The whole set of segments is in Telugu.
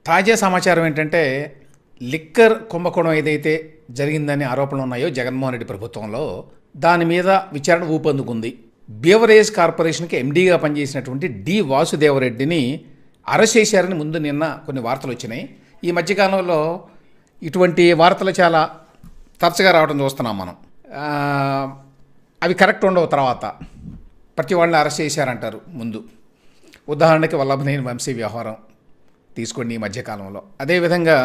తాజా సమాచారం ఏంటంటే లిక్కర్ కుంభకోణం ఏదైతే జరిగిందని ఆరోపణలు ఉన్నాయో జగన్మోహన్ రెడ్డి ప్రభుత్వంలో దాని మీద విచారణ ఊపందుకుంది. బీవరేజ్ కార్పొరేషన్కి ఎండీగా పనిచేసినటువంటి డి వాసుదేవరెడ్డిని అరెస్ట్ చేశారని ముందు నిన్న కొన్ని వార్తలు వచ్చినాయి. ఈ మధ్యకాలంలో ఇటువంటి వార్తలు చాలా తరచుగా రావడం చూస్తున్నాం మనం. అవి కరెక్ట్ ఉండవు. తర్వాత ప్రతి వాళ్ళని అరెస్ట్ చేశారంటారు ముందు. ఉదాహరణకి వల్లభనేని వంశీ వ్యవహారం తీసుకోండి ఈ మధ్యకాలంలో. అదేవిధంగా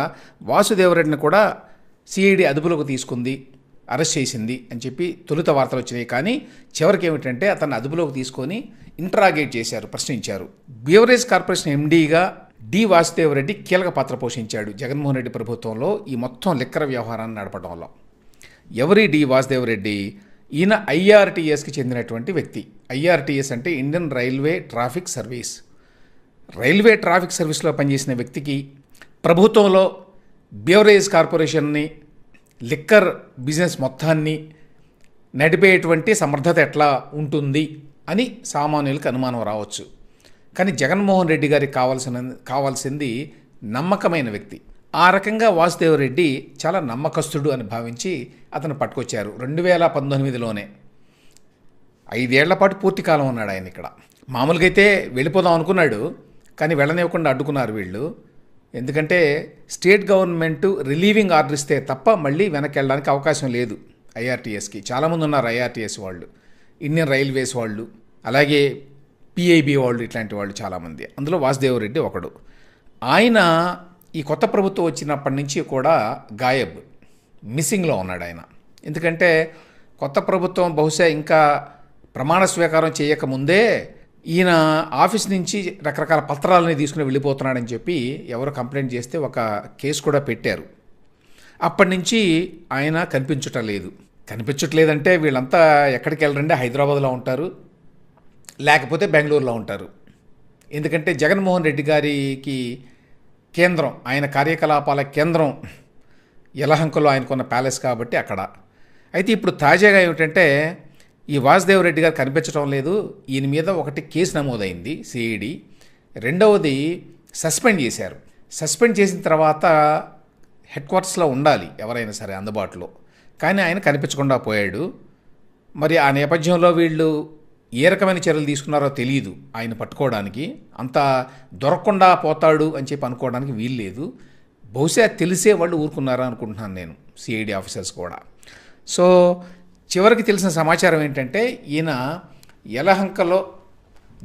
వాసుదేవరెడ్డిని కూడా సిఐడి అదుపులోకి తీసుకుంది, అరెస్ట్ చేసింది అని చెప్పి తొలుత వార్తలు వచ్చినాయి. కానీ చివరికి ఏమిటంటే అతన్ని అదుపులోకి తీసుకొని ఇంటరాగేట్ చేశారు, ప్రశ్నించారు. బీవరేజ్ కార్పొరేషన్ ఎండీగా డి వాసుదేవరెడ్డి కీలక పాత్ర పోషించాడు జగన్మోహన్ రెడ్డి ప్రభుత్వంలో ఈ మొత్తం లిక్కర్ వ్యవహారాన్ని నడపడంలో. ఎవరి డి వాసుదేవరెడ్డి? ఈయన ఐఆర్టీఎస్కి చెందినటువంటి వ్యక్తి. ఐఆర్టీఎస్ అంటే Indian railway traffic service. Railway traffic సర్వీస్లో పనిచేసిన వ్యక్తికి ప్రభుత్వంలో బీవరేజ్ కార్పొరేషన్ని, లిక్కర్ బిజినెస్ మొత్తాన్ని నడిపేటువంటి సమర్థత ఎట్లా ఉంటుంది అని సామాన్యులకు అనుమానం రావచ్చు. కానీ జగన్మోహన్ రెడ్డి గారికి కావాల్సింది నమ్మకమైన వ్యక్తి. ఆ రకంగా వాసుదేవరెడ్డి చాలా నమ్మకస్తుడు అని భావించి అతను పట్టుకొచ్చారు 2019లోనే. 5 ఏళ్ల పాటు పూర్తి కాలం ఉన్నాడు ఆయన ఇక్కడ. మామూలుగా అయితే వెళ్ళిపోదాం అనుకున్నాడు, కానీ వెళ్ళనివ్వకుండా అడ్డుకున్నారు వీళ్ళు. ఎందుకంటే స్టేట్ గవర్నమెంట్ రిలీవింగ్ ఆర్డర్ ఇస్తే తప్ప మళ్ళీ వెనక్కి వెళ్ళడానికి అవకాశం లేదు ఐఆర్టీఎస్కి. చాలామంది ఉన్నారు ఐఆర్టీఎస్ వాళ్ళు, ఇండియన్ రైల్వేస్ వాళ్ళు, అలాగే పిఐబి వాళ్ళు, ఇట్లాంటి వాళ్ళు చాలామంది. అందులో వాసుదేవరెడ్డి ఒకడు. ఆయన ఈ కొత్త ప్రభుత్వం వచ్చినప్పటి నుంచి కూడా గాయబ్, మిస్సింగ్లో ఉన్నాడు ఆయన. ఎందుకంటే కొత్త ప్రభుత్వం బహుశా ఇంకా ప్రమాణ స్వీకారం చేయకముందే ఈయన ఆఫీస్ నుంచి రకరకాల పత్రాలని తీసుకుని వెళ్ళిపోతున్నాడని చెప్పి ఎవరు కంప్లైంట్ చేస్తే ఒక కేసు కూడా పెట్టారు. అప్పటి నుంచి ఆయన కనిపించట్లేదంటే వీళ్ళంతా ఎక్కడికి వెళ్ళరండి, హైదరాబాద్లో ఉంటారు, లేకపోతే బెంగళూరులో ఉంటారు. ఎందుకంటే జగన్మోహన్ రెడ్డి గారికి కేంద్రం, ఆయన కార్యకలాపాల కేంద్రం యలహంకలో ఆయనకున్న ప్యాలెస్ కాబట్టి అక్కడ. అయితే ఇప్పుడు తాజాగా ఏమిటంటే ఈ వాసుదేవరెడ్డి గారు కనిపించడం లేదు. ఈయన మీద ఒకటి కేసు నమోదైంది సిఐడి, రెండవది సస్పెండ్ చేశారు. సస్పెండ్ చేసిన తర్వాత హెడ్ క్వార్టర్స్లో ఉండాలి ఎవరైనా సరే అందుబాటులో, కానీ ఆయన కనిపించకుండా పోయాడు. మరి ఆ నేపథ్యంలో వీళ్ళు ఏ రకమైన చర్యలు తీసుకున్నారో తెలియదు ఆయన పట్టుకోవడానికి. అంత దొరకకుండా పోతాడు అని చెప్పి అనుకోవడానికి వీల్లేదు. బహుశా తెలిసే వాళ్ళు ఊరుకున్నారా అనుకుంటున్నాను నేను, సిఐడి ఆఫీసర్స్ కూడా. సో చివరికి తెలిసిన సమాచారం ఏంటంటే ఈయన యలహంకలో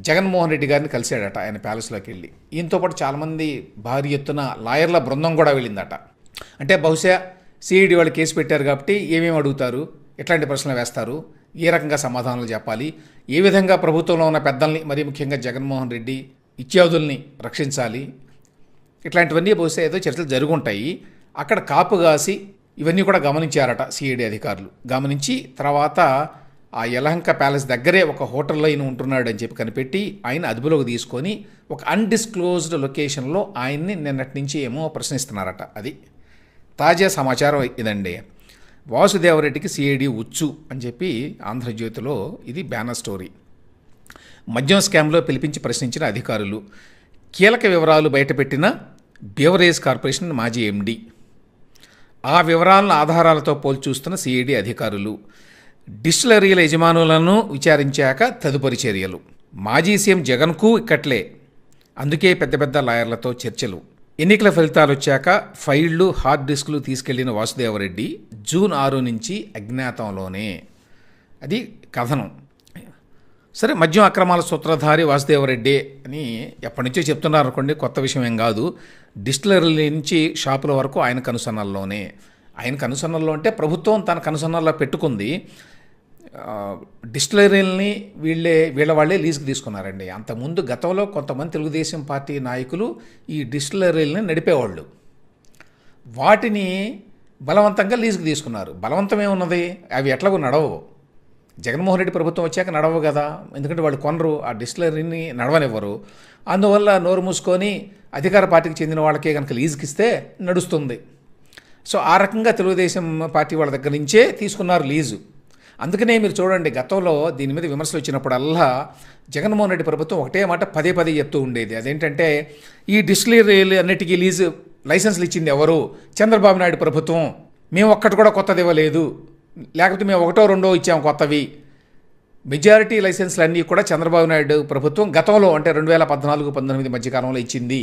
జగన్మోహన్ రెడ్డి గారిని కలిశాడట ఆయన ప్యాలెస్లోకి వెళ్ళి. ఈయనతో పాటు చాలామంది భారీ ఎత్తున లాయర్ల బృందం కూడా వెళ్ళిందట. అంటే బహుశా సిఐడి వాళ్ళు కేసు పెట్టారు కాబట్టి ఏమేమి అడుగుతారు, ఎట్లాంటి ప్రశ్నలు వేస్తారు, ఏ రకంగా సమాధానాలు చెప్పాలి, ఏ విధంగా ప్రభుత్వంలో ఉన్న పెద్దల్ని, మరీ ముఖ్యంగా జగన్మోహన్ రెడ్డి ఇత్యాదుల్ని రక్షించాలి, ఇట్లాంటివన్నీ బహుశా ఏదో చర్చలు జరుగుంటాయి. అక్కడ కాపు కాసి ఇవన్నీ కూడా గమనించారట సిఐడి అధికారులు. గమనించి తర్వాత ఆ యలహంక ప్యాలెస్ దగ్గరే ఒక హోటల్లో ఈయన ఉంటున్నాడు అని చెప్పి కనిపెట్టి ఆయన అదుపులోకి తీసుకొని ఒక అన్డిస్క్లోజ్డ్ లొకేషన్లో ఆయన్ని నిన్నటి నుంచి ఏమో ప్రశ్నిస్తున్నారట. అది తాజా సమాచారం ఇదండి. వాసుదేవరెడ్డికి సిఐడి ఉచ్చు అని చెప్పి ఆంధ్రజ్యోతిలో ఇది బ్యానర్ స్టోరీ. మద్యం స్కామ్లో పిలిపించి ప్రశ్నించిన అధికారులు, కీలక వివరాలు బయటపెట్టిన బీవరేజ్ కార్పొరేషన్ మాజీ ఎండీ, ఆ వివరాలను ఆధారాలతో పోల్చూస్తున్న సిఐడి అధికారులు, డిస్టిలరీల యజమానులను విచారించాక తదుపరి చర్యలు, మాజీ సీఎం జగన్కు ఇక్కట్లే, అందుకే పెద్ద పెద్ద లాయర్లతో చర్చలు, ఎన్నికల ఫలితాలు వచ్చాక ఫైళ్లు, హార్డ్ డిస్కులు తీసుకెళ్లిన వాసుదేవరెడ్డి జూన్ 6 నుంచి అజ్ఞాతంలోనే. అది కథనం. సరే, మద్యం అక్రమాల సూత్రధారి వాసుదేవరెడ్డి అని ఎప్పటి నుంచో చెప్తున్నారు అనుకోండి, కొత్త విషయం ఏం కాదు. డిస్టిలరీల నుంచి షాపుల వరకు ఆయన కనుసన్నల్లోనే. ఆయన కనుసన్నల్లో అంటే ప్రభుత్వం తన కనుసన్నల్లో పెట్టుకుంది. డిస్టిలరీలని వీళ్ళ వాళ్ళే లీజుకి తీసుకున్నారండి. అంతకుముందు గతంలో కొంతమంది తెలుగుదేశం పార్టీ నాయకులు ఈ డిస్టిలరీలని నడిపేవాళ్ళు, వాటిని బలవంతంగా లీజుకి తీసుకున్నారు. బలవంతమే ఉన్నది, అవి ఎట్లాగో నడవవు. జగన్మోహన్ రెడ్డి ప్రభుత్వం వచ్చాక నడవవు కదా, ఎందుకంటే వాళ్ళు కొనరు, ఆ డిస్టిలరీని నడవనివ్వరు. అందువల్ల నోరు మూసుకొని అధికార పార్టీకి చెందిన వాళ్ళకే కనుక లీజుకి ఇస్తే నడుస్తుంది. సో ఆ రకంగా తెలుగుదేశం పార్టీ వాళ్ళ దగ్గర నుంచే తీసుకున్నారు లీజు. అందుకనే మీరు చూడండి, గతంలో దీని మీద విమర్శలు వచ్చినప్పుడల్లా జగన్మోహన్ రెడ్డి ప్రభుత్వం ఒకటే మాట పదే పదే చెప్తూ ఉండేది. అదేంటంటే ఈ డిస్టిలరీలు అన్నిటికీ లైసెన్స్లు ఇచ్చింది ఎవరు? చంద్రబాబు నాయుడు ప్రభుత్వం. మేము ఒక్కటి కూడా కొత్తది ఇవ్వలేదు, లేకపోతే మేము ఒకటో రెండో ఇచ్చాము కొత్తవి. మెజారిటీ లైసెన్స్లు అన్నీ కూడా చంద్రబాబు నాయుడు ప్రభుత్వం గతంలో అంటే 2014-19 మధ్యకాలంలో ఇచ్చింది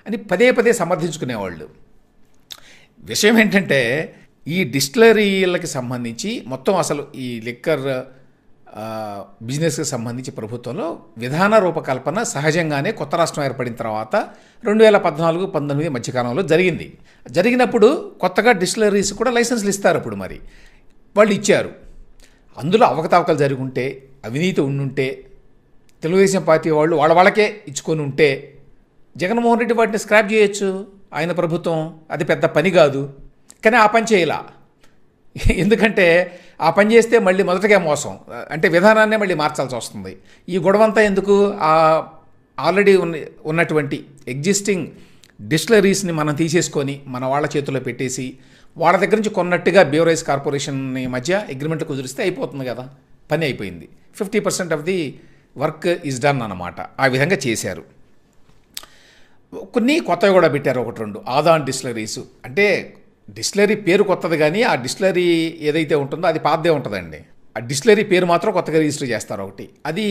అని పదే పదే సమర్థించుకునేవాళ్ళు. విషయం ఏంటంటే ఈ డిస్టిలరీలకు సంబంధించి మొత్తం అసలు ఈ లిక్కర్ బిజినెస్కి సంబంధించి ప్రభుత్వంలో విధాన రూపకల్పన సహజంగానే కొత్త రాష్ట్రం ఏర్పడిన తర్వాత 2014-19 మధ్యకాలంలో జరిగినప్పుడు కొత్తగా డిస్టిలరీస్ కూడా లైసెన్స్లు ఇస్తారు. అప్పుడు మరి వాళ్ళు ఇచ్చారు. అందులో అవకతవకలు జరిగి ఉంటే, అవినీతి ఉండుంటే, తెలుగుదేశం పార్టీ వాళ్ళు వాళ్ళకే ఇచ్చుకొని ఉంటే జగన్మోహన్ రెడ్డి వాటిని స్క్రాప్ చేయొచ్చు. ఆయన ప్రభుత్వం అది పెద్ద పని కాదు. కానీ ఆ పని చేయలా. ఎందుకంటే ఆ పని చేస్తే మళ్ళీ మొదటగా మోసం, అంటే విధానాన్నే మళ్ళీ మార్చాల్సి వస్తుంది. ఈ గొడవంతా ఎందుకు? ఆల్రెడీ ఉన్నటువంటి ఎగ్జిస్టింగ్ డిస్టిలరీస్ని మనం తీసేసుకొని మన వాళ్ళ చేతుల్లో పెట్టేసి వాళ్ళ దగ్గర నుంచి కొన్నట్టుగా బేవరేజ్ కార్పొరేషన్ మధ్య అగ్రిమెంట్ కుదిరిస్తే అయిపోతుంది కదా, పని అయిపోయింది. 50% of the work is done అన్నమాట. ఆ విధంగా చేశారు. కొన్ని కొత్తవి కూడా పెట్టారు, 1-2 ఆదాన్ డిస్టిలరీస్. అంటే డిస్టిలరీ పేరు కొత్తది, కానీ ఆ డిస్టిలరీ ఏదైతే ఉంటుందో అది పాతదే ఉంటుందండి. ఆ డిస్టిలరీ పేరు మాత్రం కొత్తగా రిజిస్టర్ చేస్తారు ఒకటి. అది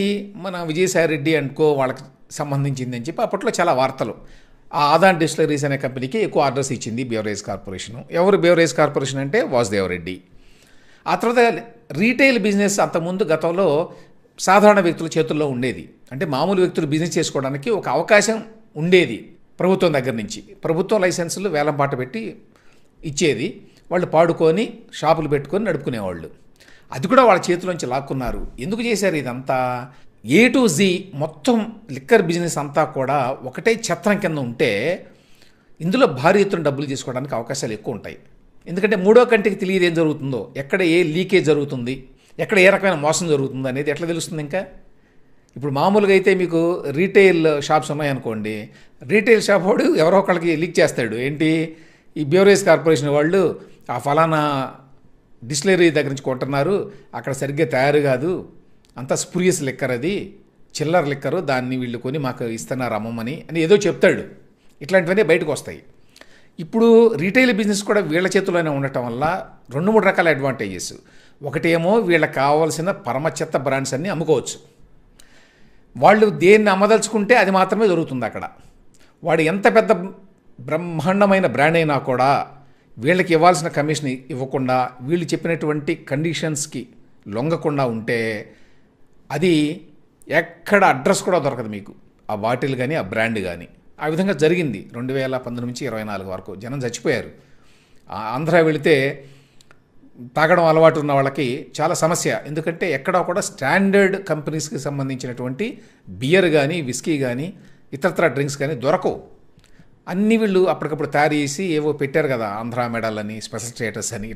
మన విజయసాయి రెడ్డి అండ్ కో వాళ్ళకి సంబంధించింది అని చెప్పి అప్పట్లో చాలా వార్తలు. ఆ ఆదాన్ డిస్టిలరీస్ అనే కంపెనీకి ఎక్కువ ఆర్డర్స్ ఇచ్చింది బేవరేజ్ కార్పొరేషను. ఎవరు బేవరేజ్ కార్పొరేషన్ అంటే వాసుదేవ్ రెడ్డి. ఆ తర్వాత రీటైల్ బిజినెస్ అంతకుముందు గతంలో సాధారణ వ్యక్తుల చేతుల్లో ఉండేది. అంటే మామూలు వ్యక్తులు బిజినెస్ చేసుకోవడానికి ఒక అవకాశం ఉండేది ప్రభుత్వం దగ్గర నుంచి. ప్రభుత్వం లైసెన్సులు వేలంపాట పెట్టి ఇచ్చేది. వాళ్ళు పాడుకొని షాపులు పెట్టుకొని నడుపుకునేవాళ్ళు. అది కూడా వాళ్ళ చేతిలోంచి లాక్కున్నారు. ఎందుకు చేశారు ఇదంతా? A to Z మొత్తం లిక్కర్ బిజినెస్ అంతా కూడా ఒకటే ఛత్రం కింద ఉంటే ఇందులో భారీ ఎత్తున డబ్బులు తీసుకోవడానికి అవకాశాలు ఎక్కువ ఉంటాయి. ఎందుకంటే మూడో కంటికి తెలియదు ఏం జరుగుతుందో, ఎక్కడ ఏ లీకేజ్ జరుగుతుంది, ఎక్కడ ఏ రకమైన మోసం జరుగుతుంది అనేది ఎట్లా తెలుస్తుంది? ఇంకా ఇప్పుడు మామూలుగా అయితే మీకు రీటైల్ షాప్స్ ఉన్నాయనుకోండి, రీటైల్ షాప్ వాడు ఎవరో ఒకళ్ళకి లీక్ చేస్తాడు. ఏంటి, ఈ బేవరేజ్ కార్పొరేషన్ వాళ్ళు ఆ ఫలానా డిస్టిలరీ దగ్గర నుంచి కొంటున్నారు, అక్కడ సరిగ్గా తయారు కాదు, అంతా స్పూరియస్ లిక్కర్, అది చిల్లర లిక్కరు, దాన్ని వీళ్ళు కొని మాకు ఇస్తున్నారు అమ్మమ్మని అని ఏదో చెప్తాడు. ఇట్లాంటివన్నీ బయటకు వస్తాయి. ఇప్పుడు రీటైల్ బిజినెస్ కూడా వీళ్ళ చేతుల్లోనే ఉండటం వల్ల 2-3 రకాల అడ్వాంటేజెస్. ఒకటేమో వీళ్ళకి కావాల్సిన పరమచెత్త బ్రాండ్స్ అన్నీ అమ్ముకోవచ్చు. వాళ్ళు దేన్ని అమ్మదలుచుకుంటే అది మాత్రమే దొరుకుతుంది అక్కడ. వాడు ఎంత పెద్ద బ్రహ్మాండమైన బ్రాండ్ అయినా కూడా వీళ్ళకి ఇవ్వాల్సిన కమిషన్ ఇవ్వకుండా, వీళ్ళు చెప్పినటువంటి కండిషన్స్కి లొంగకుండా ఉంటే అది ఎక్కడ అడ్రస్ కూడా దొరకదు మీకు, ఆ బాటిల్ కానీ ఆ బ్రాండ్ కానీ. ఆ విధంగా జరిగింది 2019 నుంచి 24 వరకు. జనం చచ్చిపోయారు. ఆంధ్ర వెళితే తాగడం అలవాటు ఉన్న వాళ్ళకి చాలా సమస్య. ఎందుకంటే ఎక్కడా కూడా స్టాండర్డ్ కంపెనీస్కి సంబంధించినటువంటి బియర్ కానీ, విస్కీ కానీ, ఇతరత్ర డ్రింక్స్ కానీ దొరకవు. అన్నీ వీళ్ళు అప్పటికప్పుడు తయారు చేసి ఏవో పెట్టారు కదా, ఆంధ్ర మెడల్ అని, స్పెషల్ స్టేటస్ అని,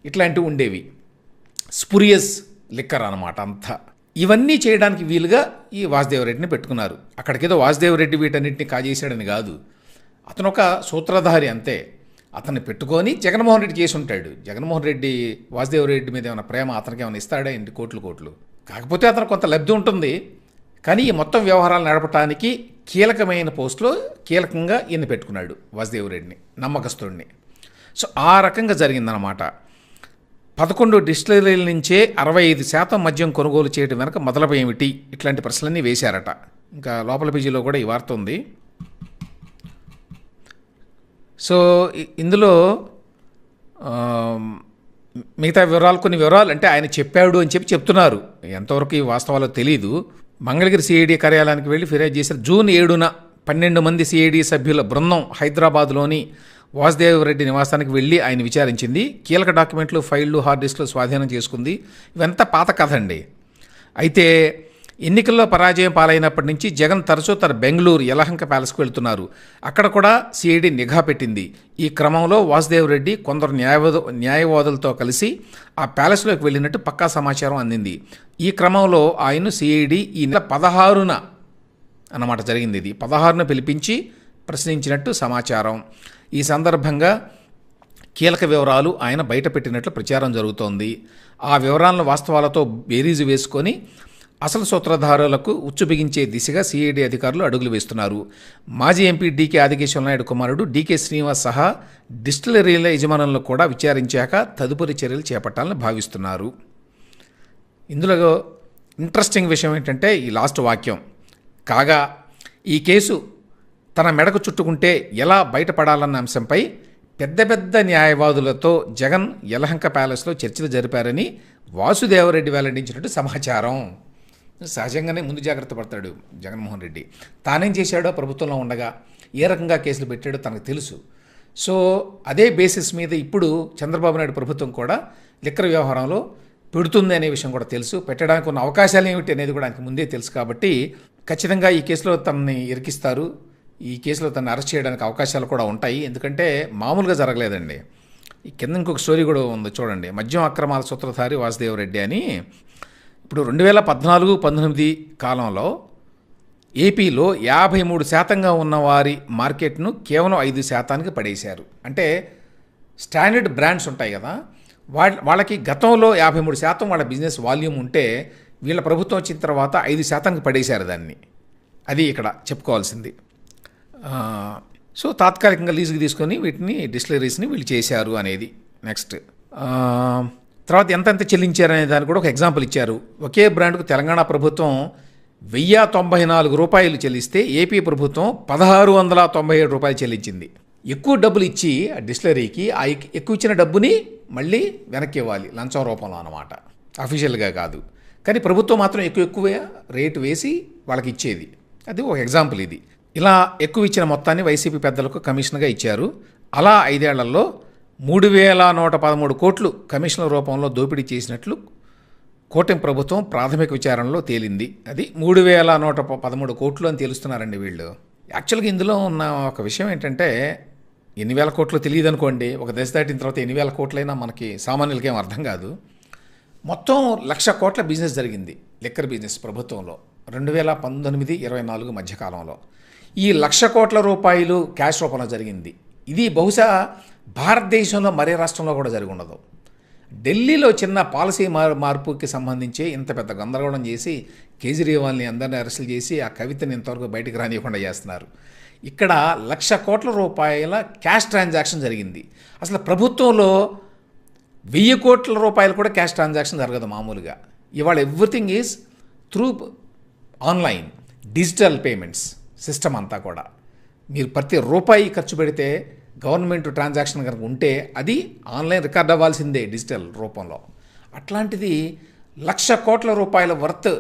ఇట్లాంటివి ఉండేవి. స్పూరియస్ లిక్కర్ అన్నమాట అంతా. ఇవన్నీ చేయడానికి వీలుగా ఈ వాసుదేవ్ రెడ్డిని పెట్టుకున్నారు. అక్కడికేదో వాసుదేవ్ రెడ్డి వీటన్నింటినీ కాజేశాడని కాదు, అతను ఒక సూత్రధారి అంతే. అతన్ని పెట్టుకొని జగన్మోహన్ రెడ్డి చేసి ఉంటాడు. జగన్మోహన్ రెడ్డి వాసుదేవ్ రెడ్డి మీద ఏమైనా ప్రేమ అతనికి ఏమైనా ఇస్తాడా ఏంటి? కోట్లు. కాకపోతే అతను కొంత లబ్ధి ఉంటుంది. కానీ ఈ మొత్తం వ్యవహారాలు నడపడానికి కీలకమైన పోస్టులో కీలకంగా ఈయన పెట్టుకున్నాడు వాసుదేవ్ రెడ్డిని, నమ్మకస్తుడిని. సో ఆ రకంగా జరిగిందనమాట. 11 డిస్టిలరీల నుంచే 65% మద్యం కొనుగోలు చేయడం వెనక మొదలపై ఏమిటి? ఇట్లాంటి ప్రశ్నలన్నీ వేశారట. ఇంకా లోపల పేజీలో కూడా ఈ వార్త ఉంది. సో ఇందులో మిగతా కొన్ని వివరాలు అంటే ఆయన చెప్పాడు అని చెప్తున్నారు. ఎంతవరకు ఈ వాస్తవాలో తెలీదు. మంగళగిరి సిఐడి కార్యాలయానికి వెళ్ళి ఫిర్యాదు చేశారు. జూన్ 7న 12 మంది సిఐడి సభ్యుల బృందం హైదరాబాద్లోని వాసుదేవ్ రెడ్డి నివాసానికి వెళ్ళి ఆయన విచారించింది. కీలక డాక్యుమెంట్లు, ఫైళ్లు, హార్డ్ డిస్క్లు స్వాధీనం చేసుకుంది. ఇవంతా పాత కథ అండి. అయితే ఎన్నికల్లో పరాజయం పాలైనప్పటి నుంచి జగన్ తరచూ తన బెంగళూరు యలహంక ప్యాలెస్కు వెళ్తున్నారు. అక్కడ కూడా సిఐడి నిఘా పెట్టింది. ఈ క్రమంలో వాసుదేవ్ రెడ్డి కొందరు న్యాయవాదులతో కలిసి ఆ ప్యాలెస్లోకి వెళ్ళినట్టు పక్కా సమాచారం అందింది. ఈ క్రమంలో ఆయన సిఐడి ఈ నెల 16న అన్నమాట జరిగింది. ఇది 16న పిలిపించి ప్రశ్నించినట్టు సమాచారం. ఈ సందర్భంగా కీలక వివరాలు ఆయన బయటపెట్టినట్లు ప్రచారం జరుగుతోంది. ఆ వివరాలను వాస్తవాలతో బేరీజు వేసుకొని అసలు సూత్రధారులకు ఉచ్చు బిగించే దిశగా సిఐడి అధికారులు అడుగులు వేస్తున్నారు. మాజీ ఎంపీ డీకే ఆదికేశ్వర నాయుడు కుమారుడు డీకే శ్రీనివాస్ సహా డిస్టిలరీల యజమానులను కూడా విచారించాక తదుపరి చర్యలు చేపట్టాలని భావిస్తున్నారు. ఇందులో ఇంట్రెస్టింగ్ విషయం ఏంటంటే ఈ లాస్ట్ వాక్యం. కాగా ఈ కేసు తన మెడకు చుట్టుకుంటే ఎలా బయటపడాలన్న అంశంపై పెద్ద పెద్ద న్యాయవాదులతో జగన్ యలహంక ప్యాలెస్లో చర్చలు జరిపారని వాసుదేవరెడ్డి వెల్లడించినట్టు సమాచారం. సహజంగానే ముందు జాగ్రత్త పడతాడు జగన్మోహన్ రెడ్డి. తానేం చేశాడో ప్రభుత్వంలో ఉండగా ఏ రకంగా కేసులు పెట్టాడో తనకు తెలుసు. సో అదే బేసిస్ మీద ఇప్పుడు చంద్రబాబు నాయుడు ప్రభుత్వం కూడా లిక్కర్ వ్యవహారంలో పెడుతుంది అనే విషయం కూడా తెలుసు. పెట్టడానికి ఉన్న అవకాశాలు ఏమిటి అనేది కూడా ఆయనకు ముందే తెలుసు. కాబట్టి ఖచ్చితంగా ఈ కేసులో తనని ఇరికిస్తారు. ఈ కేసులో తనని అరెస్ట్ చేయడానికి అవకాశాలు కూడా ఉంటాయి. ఎందుకంటే మామూలుగా జరగలేదండి. ఈ కింద ఇంకొక స్టోరీ కూడా ఉంది చూడండి. మద్యం అక్రమాల సూత్రధారి వాసుదేవరెడ్డి అని. ఇప్పుడు 2014-19 కాలంలో ఏపీలో 53% ఉన్న వారి మార్కెట్ను కేవలం 5% పడేశారు. అంటే స్టాండర్డ్ బ్రాండ్స్ ఉంటాయి కదా, వాళ్ళకి గతంలో 53% వాళ్ళ బిజినెస్ వాల్యూమ్ ఉంటే వీళ్ళ ప్రభుత్వం వచ్చిన తర్వాత 5% పడేశారు దాన్ని. అది ఇక్కడ చెప్పుకోవాల్సింది. సో తాత్కాలికంగా లీజుకి తీసుకొని వీటిని డిస్టిలరీస్ని వీళ్ళు చేశారు అనేది. నెక్స్ట్ తర్వాత ఎంతెంత చెల్లించారు అనే దానికి కూడా ఒక ఎగ్జాంపుల్ ఇచ్చారు. ఒకే బ్రాండ్కు తెలంగాణ ప్రభుత్వం 1094 రూపాయలు చెల్లిస్తే ఏపీ ప్రభుత్వం 1697 రూపాయలు చెల్లించింది. ఎక్కువ డబ్బులు ఇచ్చి ఆ డిస్టిలరీకి ఆ ఎక్కువ ఇచ్చిన డబ్బుని మళ్ళీ వెనక్కి ఇవ్వాలి లంచం రూపంలో అన్నమాట, అఫీషియల్గా కాదు. కానీ ప్రభుత్వం మాత్రం ఎక్కువ రేటు వేసి వాళ్ళకి ఇచ్చేది. అది ఒక ఎగ్జాంపుల్ ఇది. ఇలా ఎక్కువ ఇచ్చిన మొత్తాన్ని వైసీపీ పెద్దలకు కమిషన్గా ఇచ్చారు. అలా 5 ఏళ్లలో 3113 కోట్లు కమిషన్ల రూపంలో దోపిడీ చేసినట్లు కూటమి ప్రభుత్వం ప్రాథమిక విచారణలో తేలింది. అది 3113 కోట్లు అని తెలుస్తున్నారండి వీళ్ళు. యాక్చువల్గా ఇందులో ఉన్న ఒక విషయం ఏంటంటే ఎన్ని వేల కోట్లు తెలియదు అనుకోండి. ఒక దశ దాటిన తర్వాత ఎన్ని వేల కోట్లైనా మనకి సామాన్యులకి ఏం అర్థం కాదు. మొత్తం 1,00,000 కోట్ల బిజినెస్ జరిగింది లిక్కర్ బిజినెస్ ప్రభుత్వంలో 2019-24 మధ్యకాలంలో. ఈ 1,00,000 కోట్ల రూపాయలు క్యాష్ రూపంలో జరిగింది. ఇది బహుశా భారతదేశంలో మరే రాష్ట్రంలో కూడా జరిగి ఉండదు. ఢిల్లీలో చిన్న పాలసీ మార్పుకి సంబంధించి ఇంత పెద్ద గందరగోళం చేసి కేజ్రీవాల్ని అందరినీ అరెస్టులు చేసి ఆ కవితని ఇంతవరకు బయటికి రానివ్వకుండా చేస్తున్నారు. ఇక్కడ 1,00,000 కోట్ల రూపాయల క్యాష్ ట్రాన్సాక్షన్ జరిగింది. అసలు ప్రభుత్వంలో 1000 కోట్ల రూపాయలు కూడా క్యాష్ ట్రాన్సాక్షన్ జరగదు మామూలుగా. ఇవాళ everything is through online digital payments system అంతా కూడా. మీరు ప్రతి రూపాయి ఖర్చు పెడితే గవర్నమెంట్ ట్రాన్సాక్షన్ కనుక ఉంటే అది ఆన్లైన్ రికార్డ్ అవ్వాల్సిందే డిజిటల్ రూపంలో. అట్లాంటిది 1,00,000 కోట్ల రూపాయల వర్త్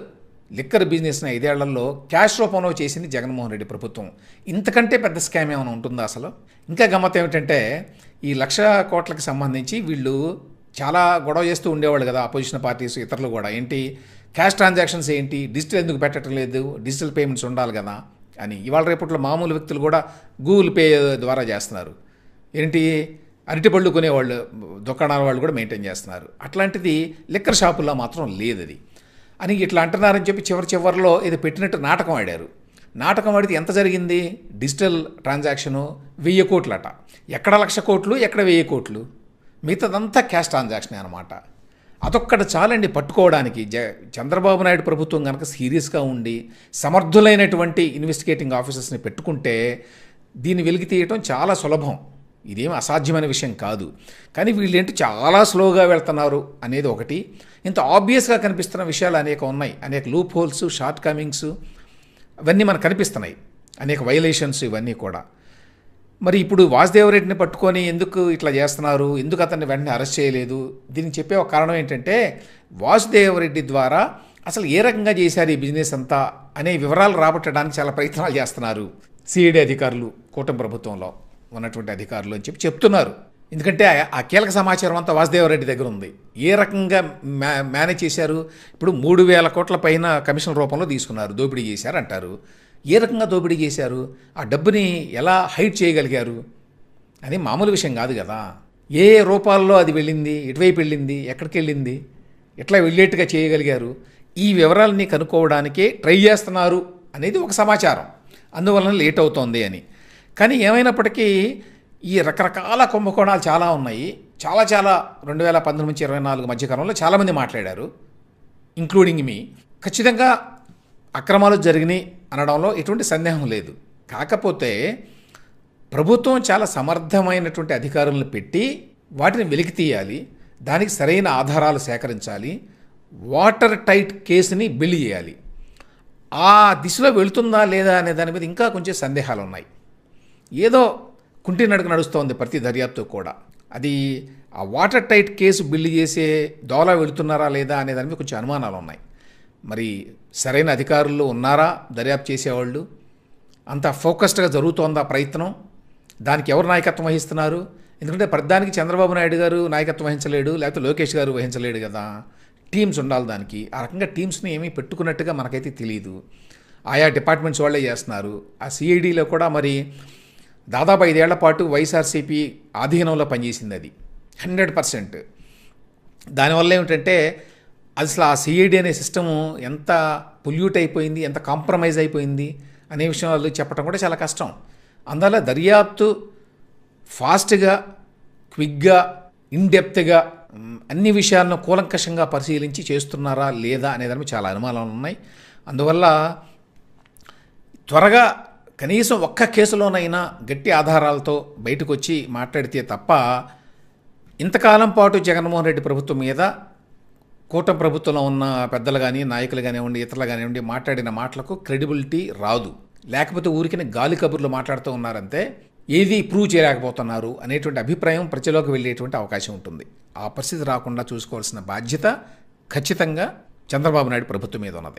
లిక్కర్ బిజినెస్ని 5 ఏళ్లలో క్యాష్ రూపంలో చేసింది జగన్మోహన్ రెడ్డి ప్రభుత్వం. ఇంతకంటే పెద్ద స్కామ్ ఏమైనా ఉంటుందా అసలు? ఇంకా గమ్మత్ ఏమిటంటే ఈ 1,00,000 కోట్లకి సంబంధించి వీళ్ళు చాలా గొడవ చేస్తూ ఉండేవాళ్ళు కదా అపోజిషన్ పార్టీస్ ఇతరులు కూడా. ఏంటి క్యాష్ ట్రాన్సాక్షన్స్ ఏంటి, డిజిటల్ ఎందుకు పెట్టడం లేదు, డిజిటల్ పేమెంట్స్ ఉండాలి కదా అని. ఇవాళ రేపట్లో మామూలు వ్యక్తులు కూడా గూగుల్ పే ద్వారా చేస్తున్నారు. ఏంటి అరటిపళ్ళు కొనేవాళ్ళు దుకాణాల వాళ్ళు కూడా మెయింటైన్ చేస్తున్నారు. అట్లాంటిది లిక్కర్ షాపుల్లో మాత్రం లేదు అది అని ఇట్లా అంటున్నారని చెప్పి చివరిలో ఇది పెట్టినట్టు నాటకం ఆడారు. నాటకం ఆడితే ఎంత జరిగింది? Digital transaction 1000 కోట్లట. ఎక్కడ 1,00,000 కోట్లు, ఎక్కడ 1000 కోట్లు, మిగతాదంతా క్యాష్ ట్రాన్సాక్షనే అనమాట. అదొక్కటి చాలండి పట్టుకోవడానికి. చంద్రబాబు నాయుడు ప్రభుత్వం కనుక సీరియస్గా ఉండి సమర్థులైనటువంటి ఇన్వెస్టిగేటింగ్ ఆఫీసర్స్ని పెట్టుకుంటే దీన్ని వెలికి తీయటం చాలా సులభం. ఇదేం అసాధ్యమైన విషయం కాదు. కానీ వీళ్ళేంటి చాలా స్లోగా వెళ్తున్నారు అనేది ఒకటి. ఇంత ఆబ్వియస్గా కనిపిస్తున్న విషయాలు అనేక ఉన్నాయి. అనేక లూప్ హోల్స్, షార్ట్ కమింగ్స్ ఇవన్నీ మనకు కనిపిస్తున్నాయి. అనేక వైలేషన్స్ ఇవన్నీ కూడా. మరి ఇప్పుడు వాసుదేవరెడ్డిని పట్టుకొని ఎందుకు ఇట్లా చేస్తున్నారు, ఎందుకు అతన్ని వెంటనే అరెస్ట్ చేయలేదు? దీనికి చెప్పే ఒక కారణం ఏంటంటే వాసుదేవరెడ్డి ద్వారా అసలు ఏ రకంగా చేశారు ఈ బిజినెస్ అంతా అనే వివరాలు రాబట్టడానికి చాలా ప్రయత్నాలు చేస్తున్నారు సిఐడి అధికారులు, కూటమి ప్రభుత్వంలో ఉన్నటువంటి అధికారులు అని చెప్తున్నారు. ఎందుకంటే ఆ కీలక సమాచారం అంతా వాసుదేవరెడ్డి దగ్గర ఉంది. ఏ రకంగా మేనేజ్ చేశారు? ఇప్పుడు 3,000 కోట్ల పైన కమిషన్ రూపంలో తీసుకున్నారు, దోపిడీ చేశారు అంటారు. ఏ రకంగా దోపిడీ చేశారు? ఆ డబ్బుని ఎలా హైడ్ చేయగలిగారు అని మామూలు విషయం కాదు కదా. ఏ రూపాల్లో అది వెళ్ళింది, ఎటువైపు వెళ్ళింది, ఎక్కడికి వెళ్ళింది, ఎట్లా వెళ్ళేట్టుగా చేయగలిగారు? ఈ వివరాలని కనుక్కోవడానికే ట్రై చేస్తున్నారు అనేది ఒక సమాచారం. అందువలన లేట్ అవుతోంది అని. కానీ ఏమైనప్పటికీ ఈ రకరకాల కుంభకోణాలు చాలా ఉన్నాయి. చాలా చాలా 2019 నుంచి 24 మధ్య కాలంలో చాలామంది మాట్లాడారు, ఇంక్లూడింగ్ మీ. ఖచ్చితంగా అక్రమాలు జరిగినాయి అనడంలో ఎటువంటి సందేహం లేదు. కాకపోతే ప్రభుత్వం చాలా సమర్థమైనటువంటి అధికారులను పెట్టి వాటిని వెలికి తీయాలి, దానికి సరైన ఆధారాలు సేకరించాలి, వాటర్ టైట్ కేసుని బిల్డ్ చేయాలి. ఆ దిశలో వెళుతుందా లేదా అనే దాని మీద ఇంకా కొంచెం సందేహాలు ఉన్నాయి. ఏదో కుంటి నడక నడుస్తోంది ప్రతి దర్యాప్తు కూడా. అది ఆ వాటర్ టైట్ కేసు బిల్డ్ చేసే దోలా వెళుతున్నారా లేదా అనే దాని మీద కొంచెం అనుమానాలు ఉన్నాయి. మరి సరైన అధికారులు ఉన్నారా దర్యాప్తు చేసేవాళ్ళు? అంత ఫోకస్డ్గా జరుగుతోందా ప్రయత్నం? దానికి ఎవరు నాయకత్వం వహిస్తున్నారు? ఎందుకంటే ప్రధానికి చంద్రబాబు నాయుడు గారు నాయకత్వం వహించలేడు, లేకపోతే లోకేష్ గారు వహించలేడు కదా. టీమ్స్ ఉండాలి దానికి. ఆ రకంగా టీమ్స్ని ఏమీ పెట్టుకున్నట్టుగా మనకైతే తెలియదు. ఆయా డిపార్ట్మెంట్స్ వాళ్ళే చేస్తున్నారు. ఆ సిఐడిలో కూడా మరి దాదాపు 5 ఏళ్ల పాటు వైఎస్ఆర్సీపీ ఆధీనంలో పనిచేసింది అది 100%. దానివల్ల ఏమిటంటే అసలు ఆ సిఐడి అనే సిస్టము ఎంత పొల్యూట్ అయిపోయింది, ఎంత కాంప్రమైజ్ అయిపోయింది అనే విషయం వాళ్ళు చెప్పడం కూడా చాలా కష్టం. అందువల్ల దర్యాప్తు ఫాస్ట్గా, క్విక్గా, ఇన్డెప్త్గా అన్ని విషయాలను కూలంకషంగా పరిశీలించి చేస్తున్నారా లేదా అనే దాని మీద చాలా అనుమానాలు ఉన్నాయి. అందువల్ల త్వరగా కనీసం ఒక్క కేసులోనైనా గట్టి ఆధారాలతో బయటకు వచ్చి మాట్లాడితే తప్ప ఇంతకాలం పాటు జగన్మోహన్ రెడ్డి ప్రభుత్వం మీద కూటమి ప్రభుత్వంలో ఉన్న పెద్దలు కానీ, నాయకులు కానివ్వండి, ఇతరులు కానివ్వండి మాట్లాడిన మాటలకు క్రెడిబిలిటీ రాదు. లేకపోతే ఊరికిన గాలి కబుర్లు మాట్లాడుతూ ఉన్నారంతే, ఏది ప్రూవ్ చేయలేకపోతున్నారు అనేటువంటి అభిప్రాయం ప్రజలోకి వెళ్ళేటువంటి అవకాశం ఉంటుంది. ఆ పరిస్థితి రాకుండా చూసుకోవాల్సిన బాధ్యత ఖచ్చితంగా చంద్రబాబు నాయుడు ప్రభుత్వం మీద ఉన్నది.